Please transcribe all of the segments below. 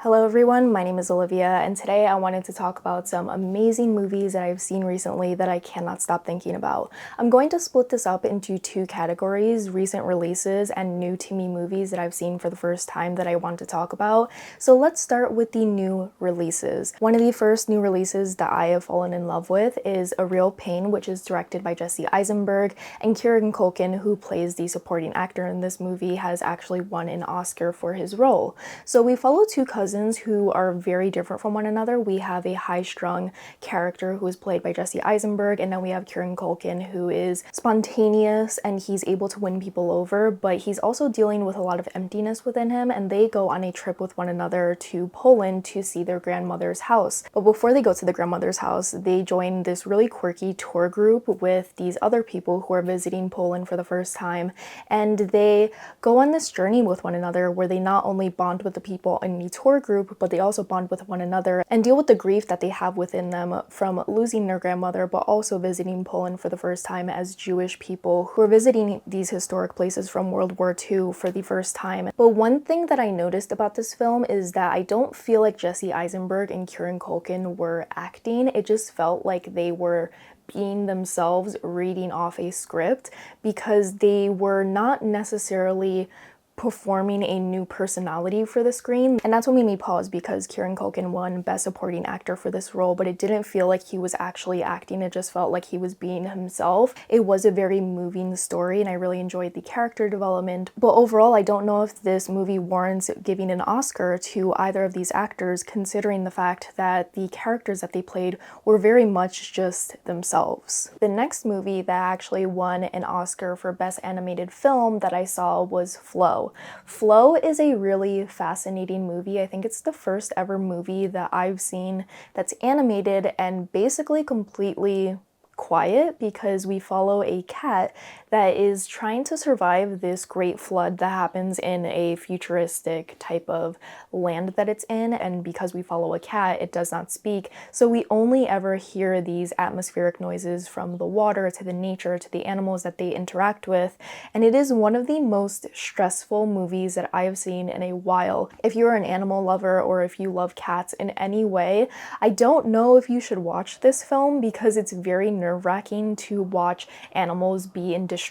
Hello everyone, my name is Olivia, and today I wanted to talk about some amazing movies that I've seen recently that I cannot stop thinking about. I'm going to split this up into two categories, recent releases and new to me movies that I've seen for the first time that I want to talk about. So let's start with the new releases. One of the first new releases that I have fallen in love with is A Real Pain, which is directed by Jesse Eisenberg, and Kieran Culkin, who plays the supporting actor in this movie, has actually won an Oscar for his role. So we follow two cousins who are very different from one another. We have a high-strung character who is played by Jesse Eisenberg, and then we have Kieran Culkin, who is spontaneous and he's able to win people over, but he's also dealing with a lot of emptiness within him, and they go on a trip with one another to Poland to see their grandmother's house. But before they go to the grandmother's house, they join this really quirky tour group with these other people who are visiting Poland for the first time, and they go on this journey with one another where they not only bond with the people in the tour group, but they also bond with one another and deal with the grief that they have within them from losing their grandmother, but also visiting Poland for the first time as Jewish people who are visiting these historic places from World War II for the first time. But one thing that I noticed about this film is that I don't feel like Jesse Eisenberg and Kieran Culkin were acting. It just felt like they were being themselves, reading off a script, because they were not necessarily performing a new personality for the screen. And that's what made me pause, because Kieran Culkin won Best Supporting Actor for this role, but it didn't feel like he was actually acting. It just felt like he was being himself. It was a very moving story and I really enjoyed the character development. But overall, I don't know if this movie warrants giving an Oscar to either of these actors, considering the fact that the characters that they played were very much just themselves. The next movie that actually won an Oscar for Best Animated Film that I saw was Flow. Flow is a really fascinating movie. I think it's the first ever movie that I've seen that's animated and basically completely quiet, because we follow a cat that is trying to survive this great flood that happens in a futuristic type of land that it's in, and because we follow a cat, it does not speak, so we only ever hear these atmospheric noises from the water to the nature to the animals that they interact with, and it is one of the most stressful movies that I have seen in a while. If you're an animal lover or if you love cats in any way, I don't know if you should watch this film, because it's very nerve-wracking to watch animals be in distress.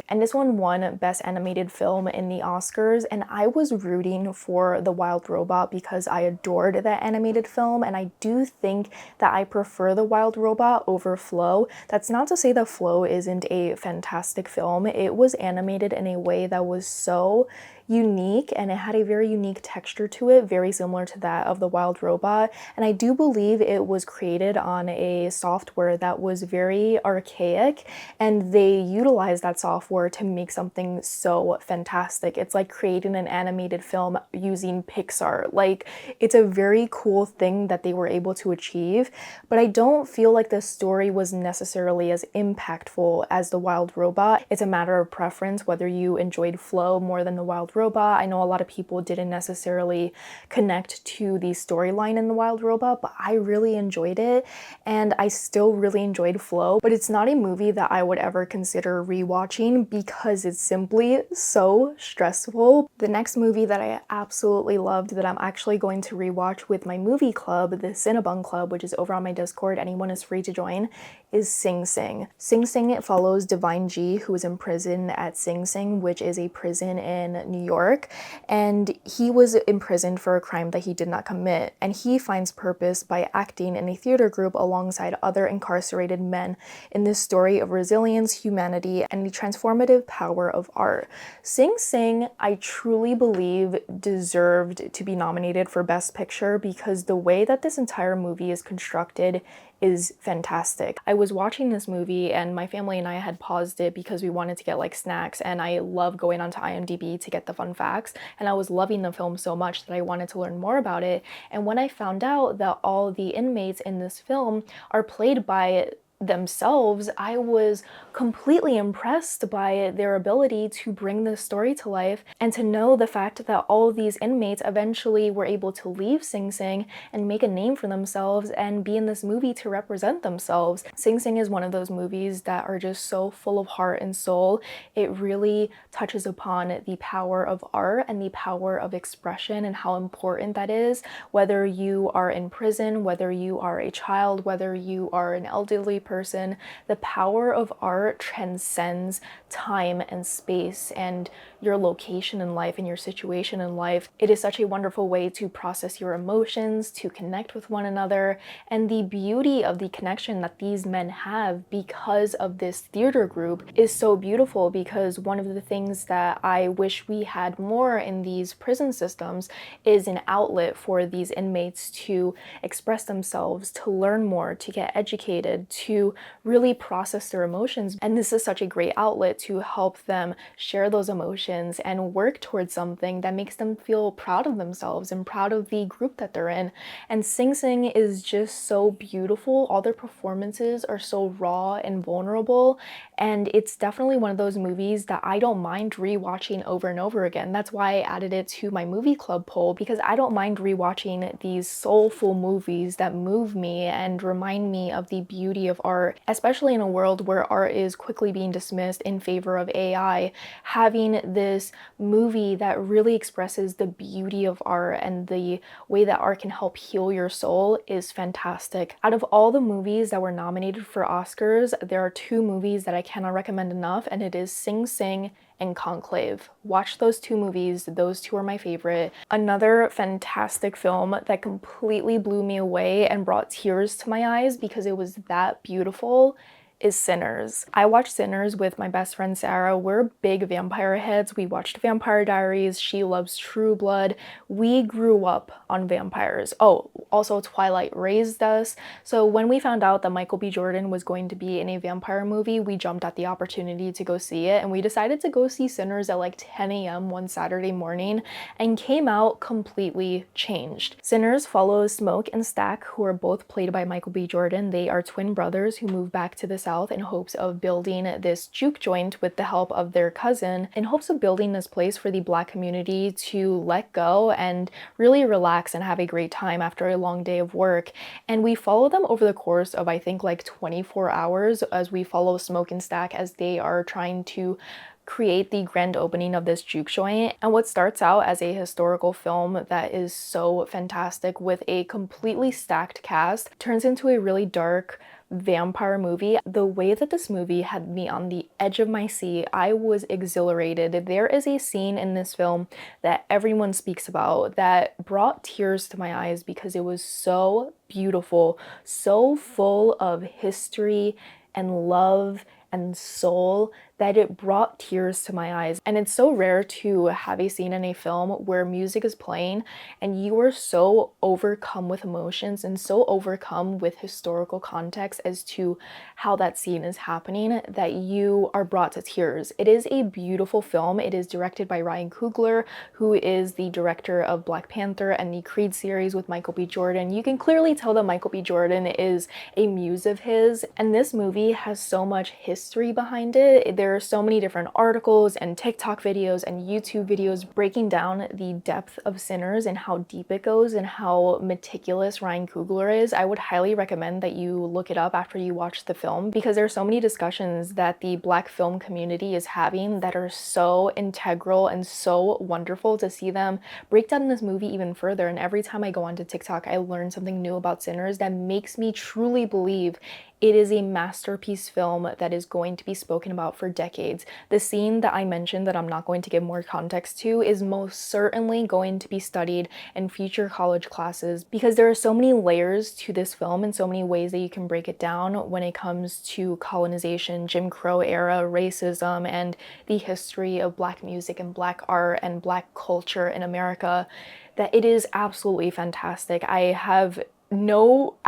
And this one won Best Animated Film in the Oscars, and I was rooting for The Wild Robot because I adored that animated film, and I do think that I prefer The Wild Robot over Flow. That's not to say that Flow isn't a fantastic film. It was animated in a way that was so unique, and it had a very unique texture to it, very similar to that of The Wild Robot, and I do believe it was created on a software that was very archaic, and they utilized that software to make something so fantastic. It's like creating an animated film using Pixar. Like, it's a very cool thing that they were able to achieve, but I don't feel like the story was necessarily as impactful as The Wild Robot. It's a matter of preference whether you enjoyed Flow more than The Wild Robot. I know a lot of people didn't necessarily connect to the storyline in The Wild Robot, but I really enjoyed it, and I still really enjoyed Flow, but it's not a movie that I would ever consider rewatching because it's simply so stressful. The next movie that I absolutely loved that I'm actually going to rewatch with my movie club, the Cinebun Club, which is over on my Discord, anyone is free to join, is Sing Sing. Sing Sing, it follows Divine G, who is in prison at Sing Sing, which is a prison in New York, and he was imprisoned for a crime that he did not commit, and he finds purpose by acting in a theater group alongside other incarcerated men in this story of resilience, humanity, and the transformative power of art. Sing Sing, I truly believe, deserved to be nominated for Best Picture, because the way that this entire movie is constructed is fantastic. I was watching this movie and my family and I had paused it because we wanted to get like snacks, and I love going onto IMDb to get the fun facts, and I was loving the film so much that I wanted to learn more about it. And when I found out that all the inmates in this film are played by themselves, I was completely impressed by their ability to bring this story to life, and to know the fact that all of these inmates eventually were able to leave Sing Sing and make a name for themselves and be in this movie to represent themselves. Sing Sing is one of those movies that are just so full of heart and soul. It really touches upon the power of art and the power of expression and how important that is, whether you are in prison, whether you are a child, whether you are an elderly person. The power of art transcends time and space and your location in life and your situation in life. It is such a wonderful way to process your emotions, to connect with one another, and the beauty of the connection that these men have because of this theater group is so beautiful, because one of the things that I wish we had more in these prison systems is an outlet for these inmates to express themselves, to learn more, to get educated, to really process their emotions. And this is such a great outlet to help them share those emotions and work towards something that makes them feel proud of themselves and proud of the group that they're in. And Sing Sing is just so beautiful. All their performances are so raw and vulnerable, and it's definitely one of those movies that I don't mind rewatching over and over again. That's why I added it to my movie club poll, because I don't mind rewatching these soulful movies that move me and remind me of the beauty of art, especially in a world where art is quickly being dismissed in favor of AI. Having this movie that really expresses the beauty of art and the way that art can help heal your soul is fantastic. Out of all the movies that were nominated for Oscars, there are two movies that I cannot recommend enough, and it is Sing Sing and Conclave. Watch those two movies. Those two are my favorite. Another fantastic film that completely blew me away and brought tears to my eyes because it was that beautiful is Sinners. I watched Sinners with my best friend Sarah. We're big vampire heads. We watched Vampire Diaries. She loves True Blood. We grew up on vampires. Oh, also Twilight raised us. So when we found out that Michael B. Jordan was going to be in a vampire movie, we jumped at the opportunity to go see it, and we decided to go see Sinners at like 10 a.m. one Saturday morning and came out completely changed. Sinners follows Smoke and Stack, who are both played by Michael B. Jordan. They are twin brothers who move back to the South in hopes of building this juke joint with the help of their cousin, in hopes of building this place for the Black community to let go and really relax and have a great time after a long day of work. And we follow them over the course of, I think, like 24 hours as we follow Smoke and Stack as they are trying to create the grand opening of this juke joint. And what starts out as a historical film that is so fantastic with a completely stacked cast turns into a really dark vampire movie. The way that this movie had me on the edge of my seat, I was exhilarated. There is a scene in this film that everyone speaks about that brought tears to my eyes because it was so beautiful, so full of history and love and soul that it brought tears to my eyes. And it's so rare to have a scene in a film where music is playing and you are so overcome with emotions and so overcome with historical context as to how that scene is happening that you are brought to tears. It is a beautiful film. It is directed by Ryan Coogler, who is the director of Black Panther and the Creed series with Michael B. Jordan. You can clearly tell that Michael B. Jordan is a muse of his, and this movie has so much history behind it. There are so many different articles and TikTok videos and YouTube videos breaking down the depth of Sinners and how deep it goes and how meticulous Ryan Coogler is. I would highly recommend that you look it up after you watch the film, because there are so many discussions that the Black film community is having that are so integral and so wonderful to see them break down this movie even further. And every time I go onto TikTok, I learn something new about Sinners that makes me truly believe it is a masterpiece film that is going to be spoken about for decades. The scene that I mentioned that I'm not going to give more context to is most certainly going to be studied in future college classes, because there are so many layers to this film and so many ways that you can break it down when it comes to colonization, Jim Crow era, racism, and the history of Black music and Black art and Black culture in America, that it is absolutely fantastic. I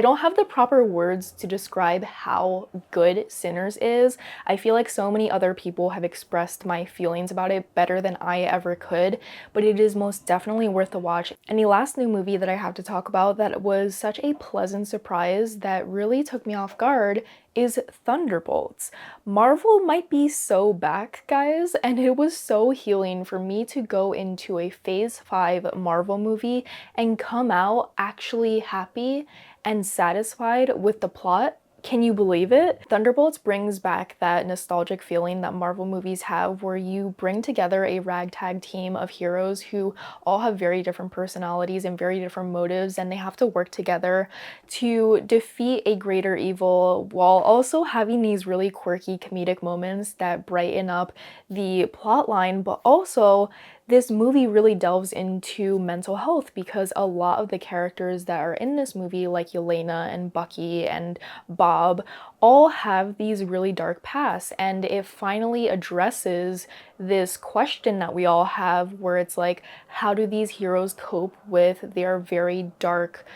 don't have the proper words to describe how good Sinners is. I feel like so many other people have expressed my feelings about it better than I ever could, but it is most definitely worth the watch. And the last new movie that I have to talk about that was such a pleasant surprise that really took me off guard is Thunderbolts. Marvel might be so back, guys, and it was so healing for me to go into a Phase 5 Marvel movie and come out actually happy and satisfied with the plot. Can you believe it? Thunderbolts brings back that nostalgic feeling that Marvel movies have, where you bring together a ragtag team of heroes who all have very different personalities and very different motives, and they have to work together to defeat a greater evil while also having these really quirky comedic moments that brighten up the plot line. But also, this movie really delves into mental health because a lot of the characters that are in this movie, like Yelena and Bucky and Bob, all have these really dark pasts, and it finally addresses this question that we all have, where it's like, how do these heroes cope with their very dark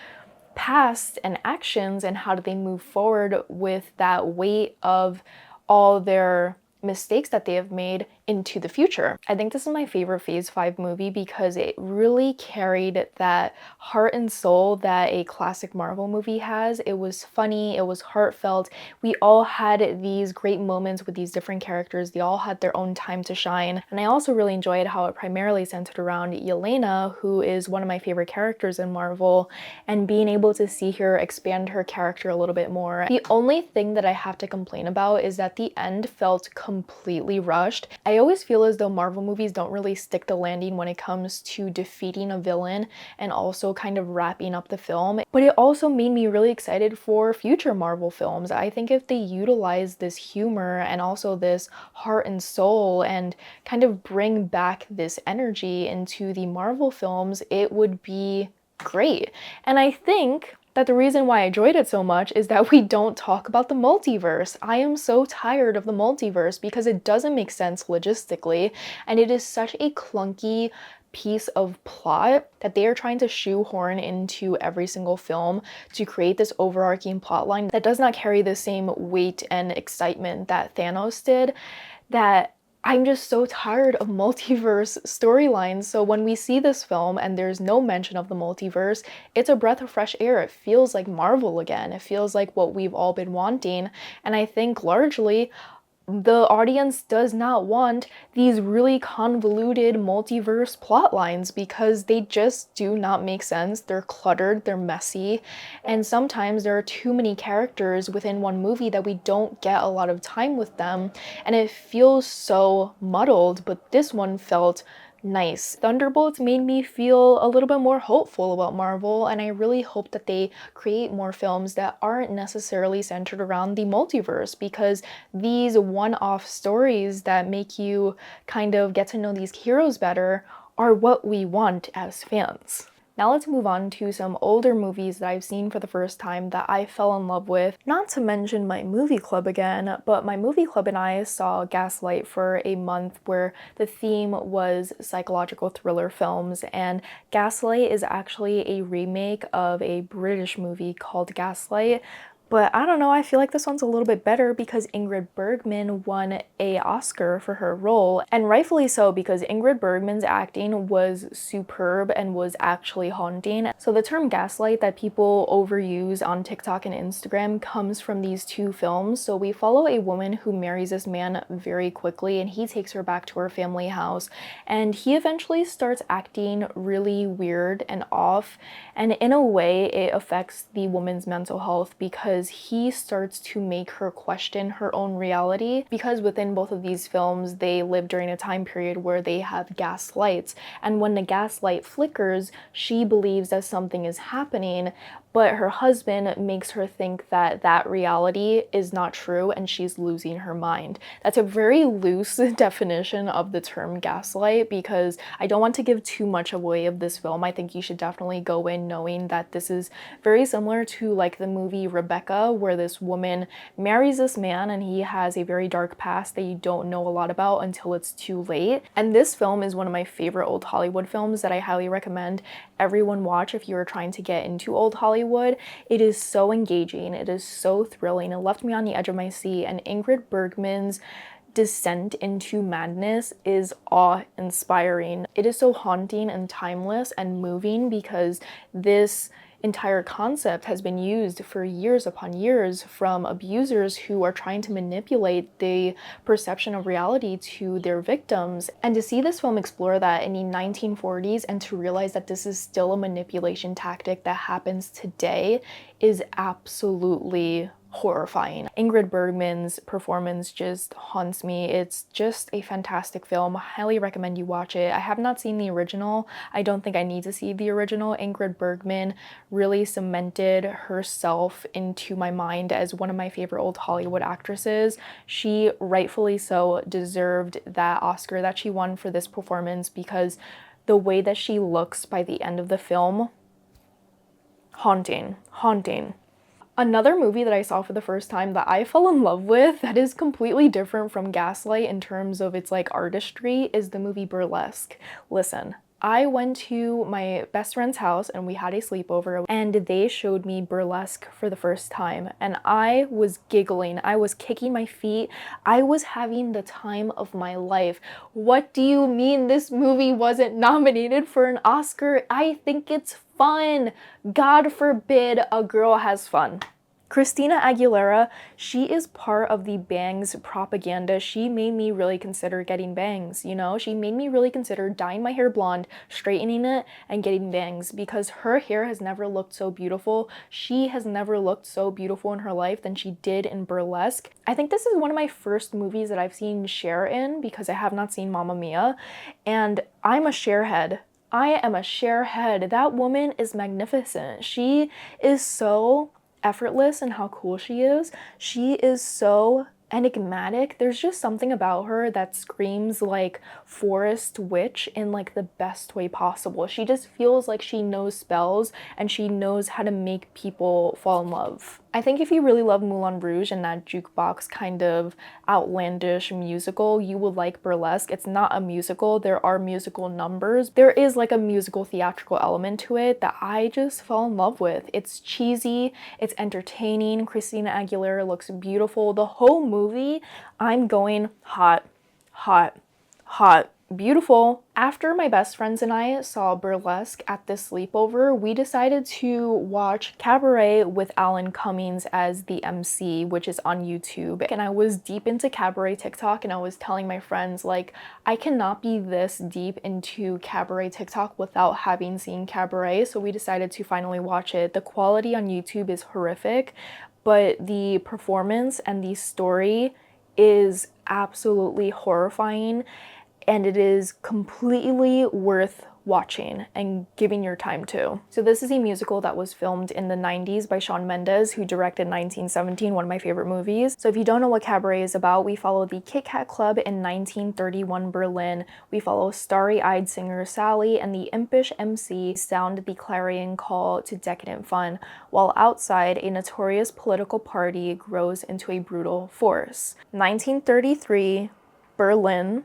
past and actions, and how do they move forward with that weight of all their mistakes that they have made into the future. I think this is my favorite Phase 5 movie because it really carried that heart and soul that a classic Marvel movie has. It was funny, it was heartfelt. We all had these great moments with these different characters. They all had their own time to shine. And I also really enjoyed how it primarily centered around Yelena, who is one of my favorite characters in Marvel, and being able to see her expand her character a little bit more. The only thing that I have to complain about is that the end felt completely rushed. I always feel as though Marvel movies don't really stick the landing when it comes to defeating a villain and also kind of wrapping up the film. But it also made me really excited for future Marvel films. I think if they utilize this humor and also this heart and soul and kind of bring back this energy into the Marvel films, it would be great. And I think that the reason why I enjoyed it so much is that we don't talk about the multiverse. I am so tired of the multiverse because it doesn't make sense logistically, and it is such a clunky piece of plot that they are trying to shoehorn into every single film to create this overarching plot line that does not carry the same weight and excitement that Thanos did, that I'm just so tired of multiverse storylines. So when we see this film and there's no mention of the multiverse, it's a breath of fresh air. It feels like Marvel again. It feels like what we've all been wanting. And I think largely the audience does not want these really convoluted multiverse plot lines because they just do not make sense. They're cluttered, they're messy, and sometimes there are too many characters within one movie that we don't get a lot of time with them, and it feels so muddled, but this one felt nice. Thunderbolts made me feel a little bit more hopeful about Marvel, and I really hope that they create more films that aren't necessarily centered around the multiverse, because these one-off stories that make you kind of get to know these heroes better are what we want as fans. Now let's move on to some older movies that I've seen for the first time that I fell in love with. Not to mention my movie club again, but my movie club and I saw Gaslight for a month, where the theme was psychological thriller films, and Gaslight is actually a remake of a British movie called Gaslight. But I don't know, I feel like this one's a little bit better because Ingrid Bergman won an Oscar for her role, and rightfully so, because Ingrid Bergman's acting was superb and was actually haunting. So the term gaslight that people overuse on TikTok and Instagram comes from these two films. So we follow a woman who marries this man very quickly, and he takes her back to her family house, and he eventually starts acting really weird and off, and in a way it affects the woman's mental health because he starts to make her question her own reality, because within both of these films they live during a time period where they have gas lights, and when the gas light flickers she believes that something is happening, but her husband makes her think that that reality is not true and she's losing her mind. That's a very loose definition of the term gaslight, because I don't want to give too much away of this film. I think you should definitely go in knowing that this is very similar to like the movie Rebecca, where this woman marries this man and he has a very dark past that you don't know a lot about until it's too late. And this film is one of my favorite old Hollywood films that I highly recommend everyone watch if you're trying to get into old Hollywood. It is so engaging, it is so thrilling, it left me on the edge of my seat, and Ingrid Bergman's descent into madness is awe-inspiring. It is so haunting and timeless and moving because this entire concept has been used for years upon years from abusers who are trying to manipulate the perception of reality to their victims. And to see this film explore that in the 1940s and to realize that this is still a manipulation tactic that happens today is absolutely horrifying. Ingrid Bergman's performance just haunts me. It's just a fantastic film. I highly recommend you watch it. I have not seen the original. I don't think I need to see the original. Ingrid Bergman really cemented herself into my mind as one of my favorite old Hollywood actresses. She rightfully so deserved that Oscar that she won for this performance, because the way that she looks by the end of the film, haunting, haunting. Another movie that I saw for the first time that I fell in love with that is completely different from Gaslight in terms of its like artistry is the movie Burlesque. Listen, I went to my best friend's house and we had a sleepover and they showed me Burlesque for the first time and I was giggling, I was kicking my feet, I was having the time of my life. What do you mean this movie wasn't nominated for an Oscar? I think it's fun. God forbid a girl has fun. Christina Aguilera, she is part of the bangs propaganda. She made me really consider getting bangs, you know? She made me really consider dyeing my hair blonde, straightening it, and getting bangs, because her hair has never looked so beautiful. She has never looked so beautiful in her life than she did in Burlesque. I think this is one of my first movies that I've seen Cher in, because I have not seen Mamma Mia, and I'm a Cher head. I am a Cher head. That woman is magnificent. She is so effortless in how cool she is. She is so enigmatic. There's just something about her that screams like forest witch in like the best way possible. She just feels like she knows spells and she knows how to make people fall in love. I think if you really love Moulin Rouge and that jukebox kind of outlandish musical, you will like Burlesque. It's not a musical. There are musical numbers. There is like a musical theatrical element to it that I just fell in love with. It's cheesy, it's entertaining. Christina Aguilera looks beautiful. The whole movie, I'm going hot, hot, hot. Beautiful. After my best friends and I saw Burlesque at this sleepover, we decided to watch Cabaret with Alan Cummings as the MC, which is on YouTube. And I was deep into Cabaret TikTok and I was telling my friends, like, I cannot be this deep into Cabaret TikTok without having seen Cabaret. So we decided to finally watch it. The quality on YouTube is horrific, but the performance and the story is absolutely horrifying. And it is completely worth watching and giving your time to. So this is a musical that was filmed in the 90s by Shawn Mendes, who directed 1917, one of my favorite movies. So if you don't know what Cabaret is about, we follow the Kit Kat Club in 1931 Berlin. We follow starry-eyed singer Sally and the impish MC sound the clarion call to decadent fun, while outside a notorious political party grows into a brutal force. 1933 Berlin.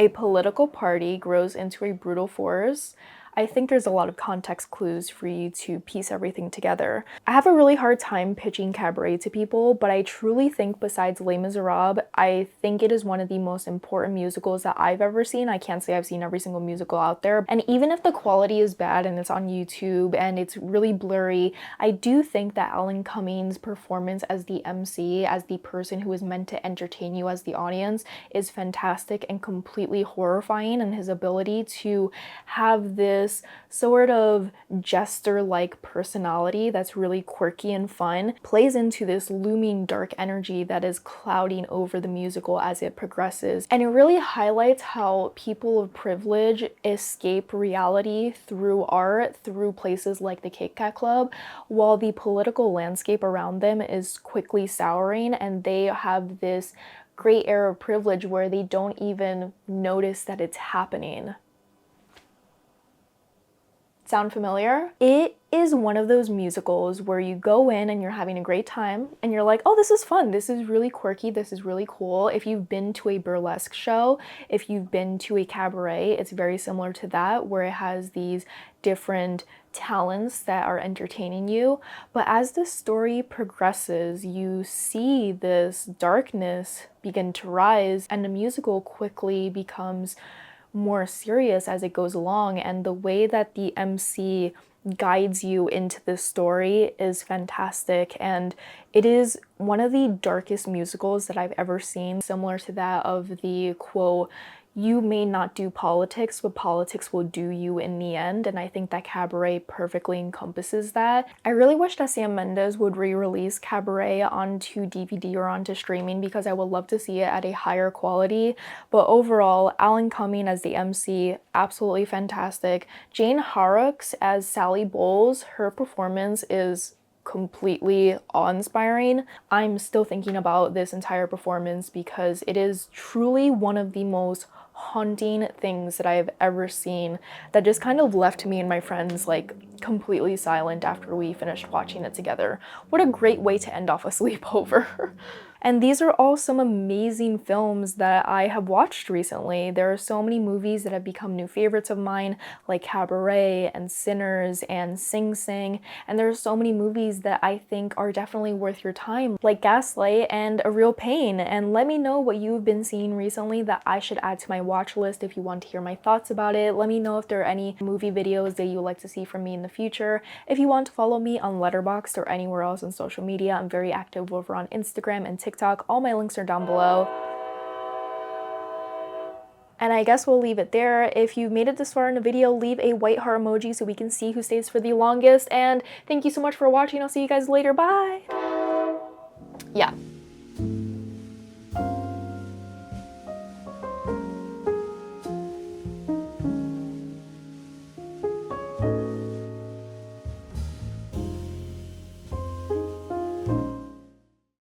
A political party grows into a brutal force. I think there's a lot of context clues for you to piece everything together. I have a really hard time pitching Cabaret to people, but I truly think besides Les Miserables, I think it is one of the most important musicals that I've ever seen. I can't say I've seen every single musical out there. And even if the quality is bad and it's on YouTube and it's really blurry, I do think that Alan Cummings' performance as the MC, as the person who is meant to entertain you as the audience, is fantastic and completely horrifying, and his ability to have this sort of jester-like personality that's really quirky and fun plays into this looming dark energy that is clouding over the musical as it progresses. And it really highlights how people of privilege escape reality through art, through places like the Kit Kat Club, while the political landscape around them is quickly souring, and they have this great air of privilege where they don't even notice that it's happening. Sound familiar? It is one of those musicals where you go in and you're having a great time and you're like, oh, this is fun, this is really quirky, this is really cool. If you've been to a burlesque show, if you've been to a cabaret, it's very similar to that, where it has these different talents that are entertaining you. But as the story progresses, you see this darkness begin to rise, and the musical quickly becomes more serious as it goes along. And the way that the MC guides you into this story is fantastic, and it is one of the darkest musicals that I've ever seen, similar to that of the quote, "You may not do politics, but politics will do you in the end," and I think that Cabaret perfectly encompasses that. I really wish that Sam Mendes would re-release Cabaret onto DVD or onto streaming because I would love to see it at a higher quality, but overall, Alan Cumming as the MC, absolutely fantastic. Jane Horrocks as Sally Bowles, her performance is completely awe-inspiring. I'm still thinking about this entire performance because it is truly one of the most haunting things that I've ever seen that just kind of left me and my friends like completely silent after we finished watching it together. What a great way to end off a sleepover. And these are all some amazing films that I have watched recently. There are so many movies that have become new favorites of mine, like Cabaret and Sinners and Sing Sing, and there are so many movies that I think are definitely worth your time, like Gaslight and A Real Pain. And let me know what you've been seeing recently that I should add to my watch list if you want to hear my thoughts about it. Let me know if there are any movie videos that you would like to see from me in the future. If you want to follow me on Letterboxd or anywhere else on social media, I'm very active over on Instagram and TikTok. All my links are down below. And I guess we'll leave it there. If you made it this far in the video, leave a white heart emoji so we can see who stays for the longest. And thank you so much for watching. I'll see you guys later. Bye. Yeah.